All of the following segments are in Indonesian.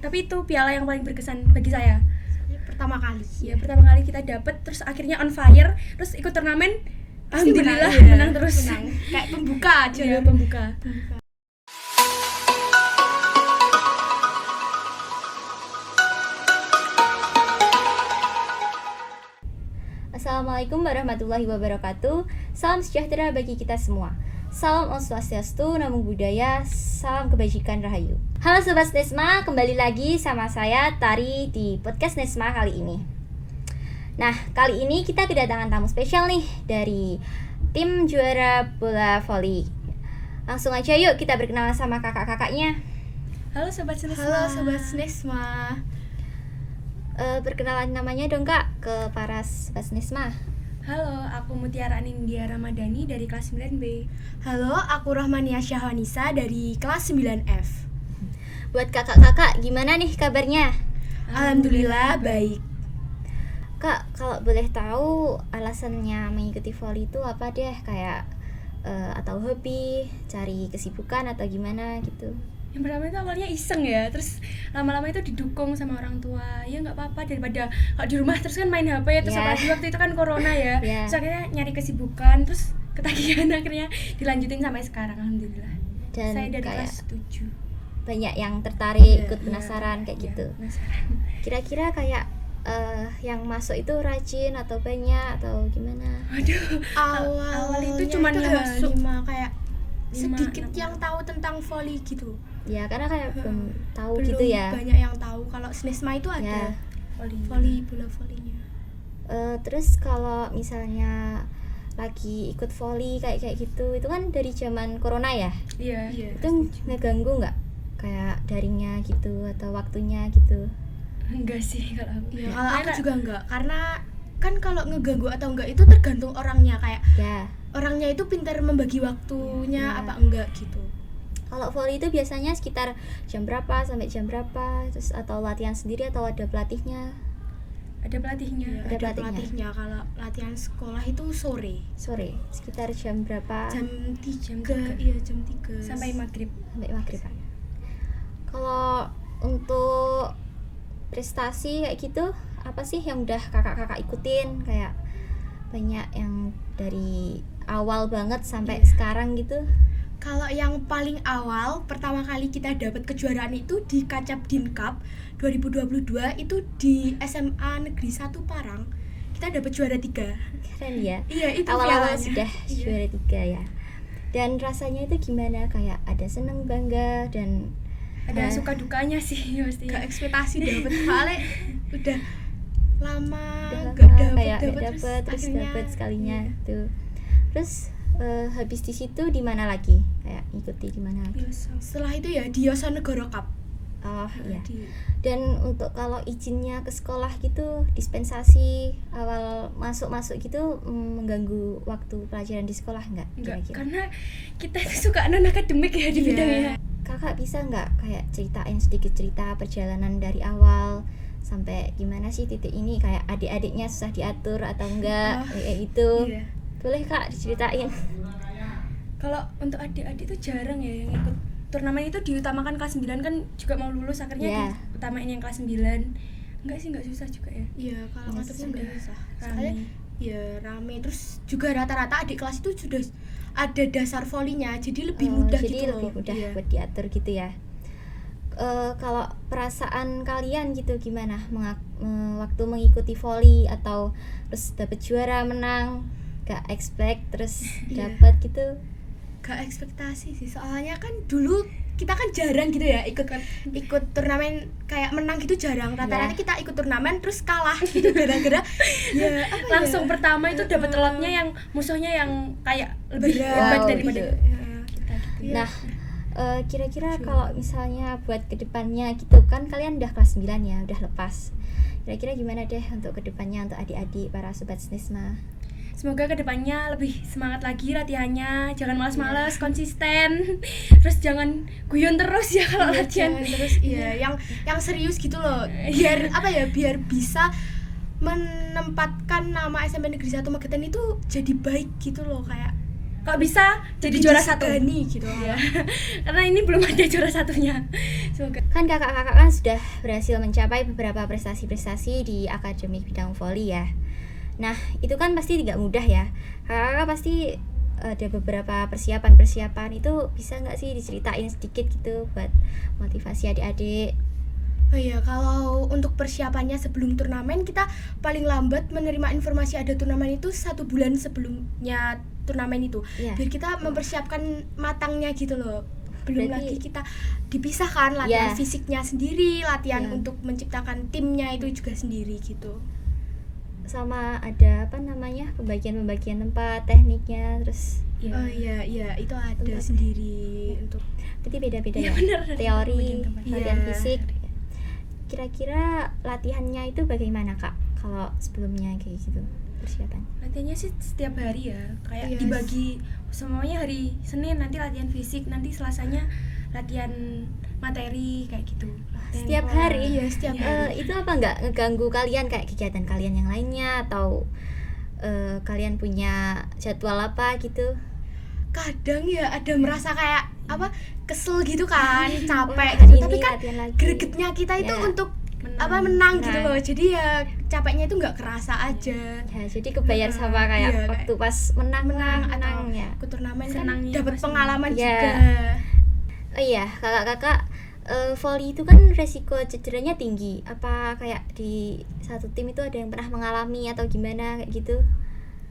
Tapi itu piala yang paling berkesan bagi saya. Pertama kali. Ya, pertama kali kita dapet, terus akhirnya on fire, terus ikut turnamen, alhamdulillah menang terus. Menang. Kayak pembuka aja. Iya, pembuka. Assalamualaikum warahmatullahi wabarakatuh. Salam sejahtera bagi kita semua. Salam Om Swastiastu, Namo Buddhaya, salam kebajikan rahayu. Halo Sobat Nesma, kembali lagi sama saya Tari di podcast Nesma kali ini. Nah, kali ini kita kedatangan tamu spesial nih dari tim juara bola voli. Langsung aja yuk kita berkenalan sama kakak-kakaknya. Halo Sobat Nesma. Halo Sobat Nesma. Perkenalan namanya dong kak ke para Sobat Nesma. Halo, aku Mutiara Nindya Ramadhani dari kelas 9B. Halo, aku Rahmania Syahwanisa dari kelas 9F. Buat kakak-kakak gimana nih kabarnya? Alhamdulillah baik. Kak, kalau boleh tahu alasannya mengikuti voli itu apa deh? Kayak atau hobi, cari kesibukan atau gimana gitu? Yang pertama itu awalnya iseng ya, terus lama-lama itu didukung sama orang tua. Ya nggak apa-apa, daripada kalau di rumah terus kan main HP, terus apalagi waktu itu kan corona ya. Terus akhirnya nyari kesibukan, terus ketagihan akhirnya dilanjutin sampai sekarang, alhamdulillah. Dan saya dari kayak kelas 7. Banyak yang tertarik, ikut penasaran kayak gitu. Penasaran. Kira-kira kayak yang masuk itu rajin atau banyak atau gimana? Aduh, awal itu cuma yang masuk 5 kayak 5, sedikit 6. yang tahu tentang voli gitu. Ya, karena kayak belum tahu Belum gitu ya. banyak yang tahu kalau Nesma itu ada voli bola volinya. Terus kalau misalnya lagi ikut voli kayak gitu, itu kan dari zaman corona ya? Iya. Itu ngeganggu nggak? Kayak daringnya gitu atau waktunya gitu? Enggak sih kalau aku. Ya, kalau aku juga enggak, karena kan kalau ngeganggu atau enggak itu tergantung orangnya, kayak orangnya itu pintar membagi waktunya apa enggak gitu. Kalau voli itu biasanya sekitar jam berapa sampai jam berapa? Terus atau latihan sendiri atau ada pelatihnya? Ada pelatihnya. Ya, ada pelatihnya. Kalau latihan sekolah itu sore. Sekitar jam berapa? Jam 3. Iya, jam 3 sampai maghrib. Kalau untuk prestasi kayak gitu, apa sih yang udah kakak-kakak ikutin? Kayak banyak yang dari awal banget sampai sekarang gitu. Kalau yang paling awal, pertama kali kita dapat kejuaraan itu di Kacap Din Cup 2022 itu di SMA Negeri 1 Parang. Kita dapat juara 3. Keren ya. Iya, itu awal-awal pialanya. Sudah juara 3 ya. Dan rasanya itu gimana? Kayak ada seneng, bangga, dan ada suka dukanya sih pasti. Gak ekspektasi dapat soalnya udah lama terus dapat sekalinya tuh. Terus habis di situ di mana lagi? Kayak ikuti di mana lagi? Setelah itu ya di Yosanegoro Cup. Oh iya. Dan untuk kalau izinnya ke sekolah gitu, dispensasi awal masuk gitu mengganggu waktu pelajaran di sekolah enggak? Karena kita itu suka non akademik ya di bidangnya. Kakak bisa nggak kayak ceritain sedikit cerita perjalanan dari awal sampai gimana sih titik ini, kayak adik-adiknya susah diatur atau enggak kayak gitu? Boleh kak diceritain? Kalau untuk adik-adik itu jarang ya yang ikut turnamen, itu diutamakan kelas 9 kan juga mau lulus, akhirnya diutamain yang kelas 9. Enggak susah juga ya. Iya, kalau ngaturnya enggak susah. Soalnya ya rame, terus juga rata-rata adik kelas itu sudah ada dasar volinya, jadi lebih mudah buat diatur gitu ya. Kalau perasaan kalian gitu gimana waktu mengikuti voli atau terus dapet juara, menang, gak expect terus dapat gitu? Gak ekspektasi sih, soalnya kan dulu kita kan jarang gitu ya ikut turnamen kayak menang gitu, jarang. Rata-rata kita ikut turnamen terus kalah gitu gara-gara langsung pertama itu dapat lotnya yang musuhnya yang kayak lebih hebat daripada kita. Nah, kira-kira kalau misalnya buat kedepannya gitu kan, kalian udah kelas 9 ya, udah lepas. Kira-kira gimana deh untuk kedepannya untuk adik-adik para Sobat Nesma? Semoga kedepannya lebih semangat lagi latihannya, jangan malas-malas, konsisten, terus jangan guyon terus ya kalau latihan. Terus yang serius gitu loh, biar bisa menempatkan nama SMP Negeri 1 Magetan itu jadi baik gitu loh, kayak kok bisa jadi juara satu gitu ya. Karena ini belum ada juara satunya. Semoga. Kan kakak-kakak kan sudah berhasil mencapai beberapa prestasi-prestasi di akademik bidang voli ya. Nah itu kan pasti tidak mudah ya. Kakak pasti ada beberapa persiapan itu, bisa nggak sih diceritain sedikit gitu buat motivasi adik-adik? Oh iya, kalau untuk persiapannya sebelum turnamen, kita paling lambat menerima informasi ada turnamen itu 1 bulan sebelumnya turnamen itu, biar kita mempersiapkan matangnya gitu loh. Belum lagi kita dipisahkan latihan fisiknya sendiri, latihan untuk menciptakan timnya itu juga sendiri gitu. Sama ada pembagian tempat, tekniknya, terus oh iya itu ada tempat sendiri untuk. Berarti beda-beda ya, bener, teori, latihan fisik. Kira-kira latihannya itu bagaimana Kak kalau sebelumnya kayak gitu persiapan? Latihannya sih setiap hari ya, kayak dibagi semuanya. Hari Senin nanti latihan fisik, nanti Selasanya latihan materi kayak gitu. Setiap hari? Iya, setiap hari. Itu apa nggak ngeganggu kalian kayak kegiatan kalian yang lainnya, atau kalian punya jadwal apa gitu? Kadang ya ada merasa kayak kesel gitu kan, capek gitu. Tapi kan gregetnya kita itu untuk menang gitu loh. Jadi ya capeknya itu nggak kerasa aja. Ya, jadi kebayar sama kayak waktu pas menang atau ya. Ke turnamen kan dapat pengalaman juga. Oh iya, kakak-kakak volley itu kan resiko cederanya tinggi. Apa kayak di satu tim itu ada yang pernah mengalami atau gimana kayak gitu?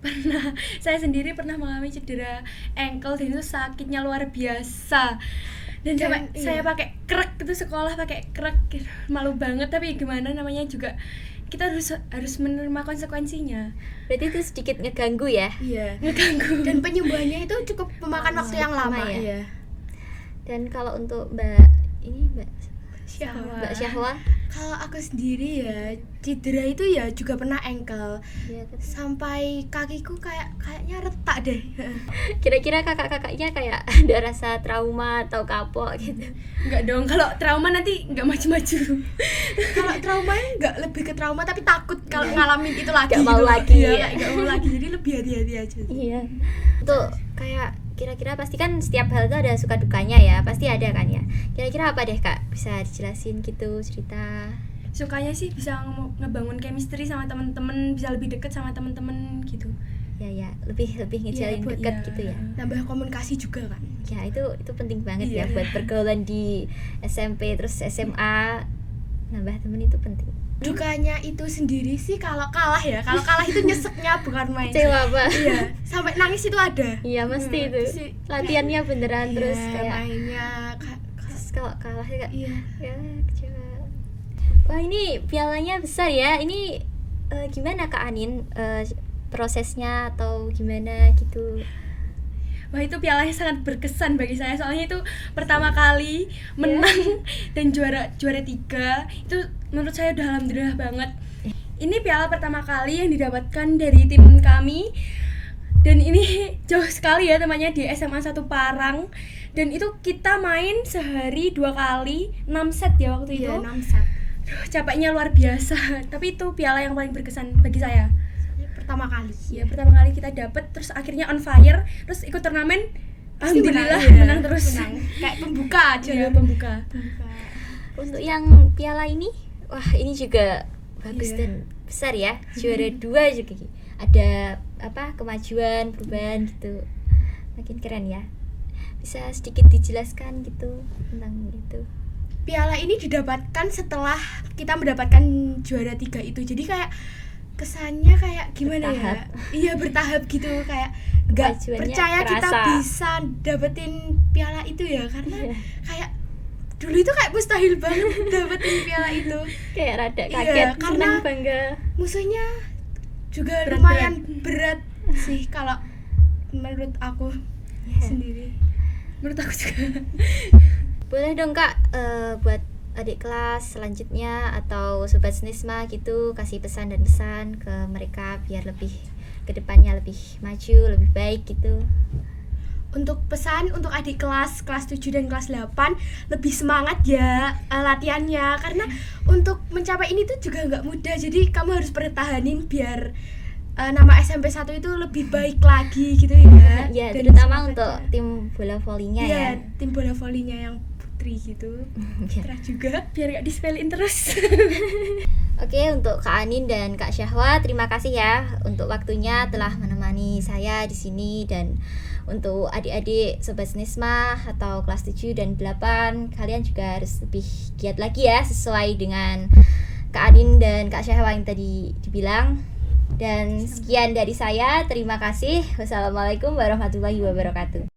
Pernah, saya sendiri pernah mengalami cedera ankle dan itu sakitnya luar biasa. Dan sampai saya pakai krek itu, sekolah pakai krek, malu banget. Tapi gimana namanya juga kita harus menerima konsekuensinya. Berarti itu sedikit ngeganggu ya? Iya, ngeganggu. Dan penyembuhannya itu cukup memakan waktu yang lama ya. Iya. Dan kalau untuk Mbak Syahwa, kalau aku sendiri ya cedera itu ya juga pernah ankle sampai kakiku kayaknya retak deh. Kira-kira kakak-kakaknya kayak ada rasa trauma atau kapok gitu? Enggak dong, kalau trauma nanti enggak maju-maju. Kalau trauma enggak lebih ke trauma, tapi takut kalau ngalamin itu lagi. Enggak mau lagi. Enggak mau lagi, jadi lebih hati-hati aja. Iya. Tuh kayak kira-kira pasti kan setiap hal itu ada suka dukanya ya, pasti ada kan ya. Kira-kira apa deh Kak, bisa dijelasin gitu, cerita? Sukanya sih bisa ngebangun chemistry sama teman-teman, bisa lebih deket sama teman-teman gitu. Ya lebih ngejalin deket gitu ya. Nambah komunikasi juga kan. Ya itu penting banget ya buat pergaulan di SMP terus SMA, nambah temen itu penting. Dukanya itu sendiri sih kalau kalah ya. Kalau kalah itu nyeseknya bukan main. Kecewa apa? Iya, sampai nangis itu ada. Iya, mesti itu. Latihannya beneran terus kayak mainnya terus kalau kalah kayak ya kecewa. Wah, ini pialanya besar ya. Ini gimana Kak Anin prosesnya atau gimana gitu? Wah, itu pialanya sangat berkesan bagi saya, soalnya itu pertama kali menang dan juara 3. Itu menurut saya udah alhamdulillah banget. Ini piala pertama kali yang didapatkan dari tim kami, dan ini jauh sekali ya temannya di SMA 1 Parang. Dan itu kita main sehari 2 kali 6 set ya waktu itu. 6 set. Capeknya luar biasa, tapi itu piala yang paling berkesan bagi saya. Pertama kali. Ya, pertama kali kita dapet, terus akhirnya on fire, terus ikut turnamen, alhamdulillah menang terus. Kayak pembuka aja. Ya, pembuka. Untuk yang piala ini, wah ini juga bagus dan besar ya. Juara 2 juga. Ada kemajuan, perubahan gitu. Makin keren ya. Bisa sedikit dijelaskan gitu tentang itu? Piala ini didapatkan setelah kita mendapatkan juara 3 itu. Jadi kayak kesannya kayak gimana bertahap. Ya? Iya, bertahap gitu, kayak nggak percaya kerasa. Kita bisa dapetin piala itu ya, karena kayak dulu itu kayak mustahil banget dapetin piala itu. Kayak rada kaget, karena bangga. Musuhnya juga lumayan berat sih kalau menurut aku sendiri. Menurut aku juga. Boleh dong Kak, buat adik kelas selanjutnya atau sobat Snisma gitu, kasih pesan ke mereka biar lebih kedepannya lebih maju, lebih baik gitu. Untuk pesan untuk adik kelas 7 dan kelas 8, lebih semangat ya latihannya, karena untuk mencapai ini tuh juga nggak mudah. Jadi kamu harus pertahanin biar nama SMP 1 itu lebih baik lagi gitu ya. Ya, Dan terutama semoga untuk tim bola volinya iya, ya. tim bola volinya yang putri gitu. Putra juga biar gak dispelin terus. Oke, untuk Kak Anin dan Kak Syahwa, terima kasih ya untuk waktunya telah menemani saya di sini. Dan untuk adik-adik Sobat Snisma atau kelas 7 dan 8, kalian juga harus lebih giat lagi ya, sesuai dengan Kak Anin dan Kak Syahwa yang tadi dibilang. Dan sekian dari saya, terima kasih. Wassalamualaikum warahmatullahi wabarakatuh.